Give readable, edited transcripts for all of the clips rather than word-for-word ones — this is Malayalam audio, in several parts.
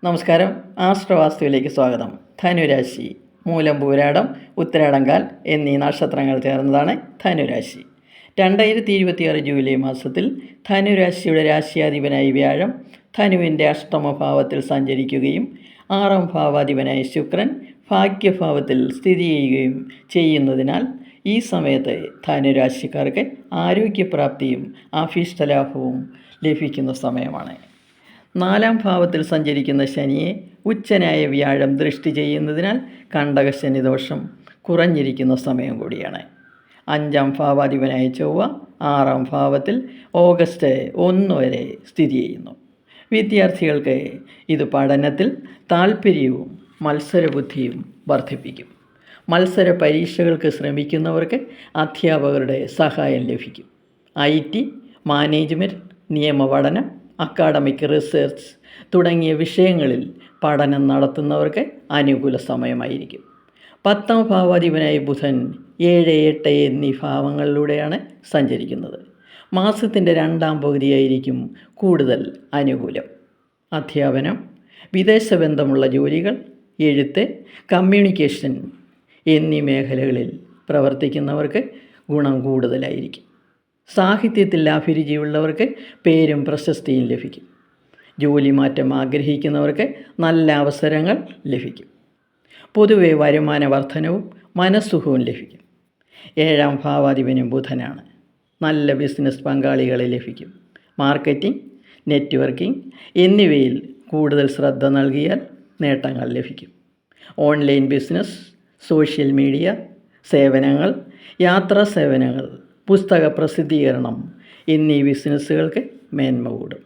നമസ്കാരം. ആസ്ട്രോവാസ്തുവിലേക്ക് സ്വാഗതം. ധനുരാശി മൂലം, പൂരാടം, ഉത്തരാടങ്കാൽ എന്നീ നക്ഷത്രങ്ങൾ ചേർന്നതാണ് ധനുരാശി. 2026 ജൂലൈ മാസത്തിൽ ധനുരാശിയുടെ രാശിയാധിപനായി വ്യാഴം ധനുവിൻ്റെ അഷ്ടമഭാവത്തിൽ സഞ്ചരിക്കുകയും 6ാം ഭാവാധിപനായി ശുക്രൻ ഭാഗ്യഭാവത്തിൽ സ്ഥിതി ചെയ്യുകയും ചെയ്യുന്നതിനാൽ ഈ സമയത്ത് ധനുരാശിക്കാർക്ക് ആരോഗ്യപ്രാപ്തിയും അഭീഷ്ടലാഭവും ലഭിക്കുന്ന സമയമാണ്. 4ാം ഭാവത്തിൽ സഞ്ചരിക്കുന്ന ശനിയെ ഉച്ചനായ വ്യാഴം ദൃഷ്ടി ചെയ്യുന്നതിനാൽ കണ്ടകശനി ദോഷം കുറഞ്ഞിരിക്കുന്ന സമയം കൂടിയാണ്. 5ാം ഭാവാധിപനായ ചൊവ്വ 6ാം ഭാവത്തിൽ ഓഗസ്റ്റ് 1 വരെ സ്ഥിതി ചെയ്യുന്നു. വിദ്യാർത്ഥികൾക്ക് ഇത് പഠനത്തിൽ താൽപ്പര്യവും മത്സരബുദ്ധിയും വർദ്ധിപ്പിക്കും. മത്സര പരീക്ഷകൾക്ക് ശ്രമിക്കുന്നവർക്ക് അധ്യാപകരുടെ സഹായം ലഭിക്കും. IT, മാനേജ്മെൻറ്റ്, നിയമപഠനം, അക്കാഡമിക് റിസർച്ച് തുടങ്ങിയ വിഷയങ്ങളിൽ പഠനം നടത്തുന്നവർക്ക് അനുകൂല സമയമായിരിക്കും. 10ാം ഭാവാധിപനായ ബുധൻ 7, 8 എന്നീ ഭാവങ്ങളിലൂടെയാണ് സഞ്ചരിക്കുന്നത്. മാസത്തിൻ്റെ 2ാം പകുതിയായിരിക്കും കൂടുതൽ അനുകൂലം. അധ്യാപനം, വിദേശബന്ധമുള്ള ജോലികൾ, എഴുത്ത്, കമ്മ്യൂണിക്കേഷൻ എന്നീ മേഖലകളിൽ പ്രവർത്തിക്കുന്നവർക്ക് ഗുണം കൂടുതലായിരിക്കും. സാഹിത്യത്തിൽ അഭിരുചിയുള്ളവർക്ക് പേരും പ്രശസ്തിയും ലഭിക്കും. ജോലി മാറ്റം ആഗ്രഹിക്കുന്നവർക്ക് നല്ല അവസരങ്ങൾ ലഭിക്കും. പൊതുവെ വരുമാന വർധനവും മനസ്സുഖവും ലഭിക്കും. 7ാം ഭാവാധിപനും ബുധനാണ്. നല്ല ബിസിനസ് പങ്കാളികളെ ലഭിക്കും. മാർക്കറ്റിംഗ്, നെറ്റ്വർക്കിംഗ് എന്നിവയിൽ കൂടുതൽ ശ്രദ്ധ നൽകിയാൽ നേട്ടങ്ങൾ ലഭിക്കും. ഓൺലൈൻ ബിസിനസ്, സോഷ്യൽ മീഡിയ സേവനങ്ങൾ, യാത്രാ സേവനങ്ങൾ, പുസ്തക പ്രസിദ്ധീകരണം എന്നീ ബിസിനസ്സുകൾക്ക് മേന്മ കൂടും.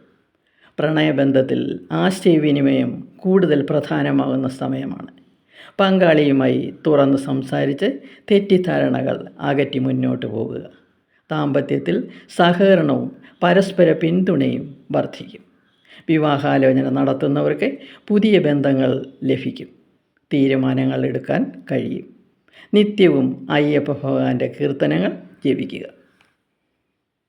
പ്രണയബന്ധത്തിൽ ആശയവിനിമയം കൂടുതൽ പ്രധാനമാകുന്ന സമയമാണ്. പങ്കാളിയുമായി തുറന്ന് സംസാരിച്ച് തെറ്റിദ്ധാരണകൾ അകറ്റി മുന്നോട്ട് പോകുക. ദാമ്പത്യത്തിൽ സഹകരണവും പരസ്പര പിന്തുണയും വർദ്ധിക്കും. വിവാഹാലോചന നടത്തുന്നവർക്ക് പുതിയ ബന്ധങ്ങൾ ലഭിക്കും. തീരുമാനങ്ങൾ എടുക്കാൻ കഴിയും. നിത്യവും അയ്യപ്പ ഭഗവാന്റെ കീർത്തനങ്ങൾ ജപിക്കുക.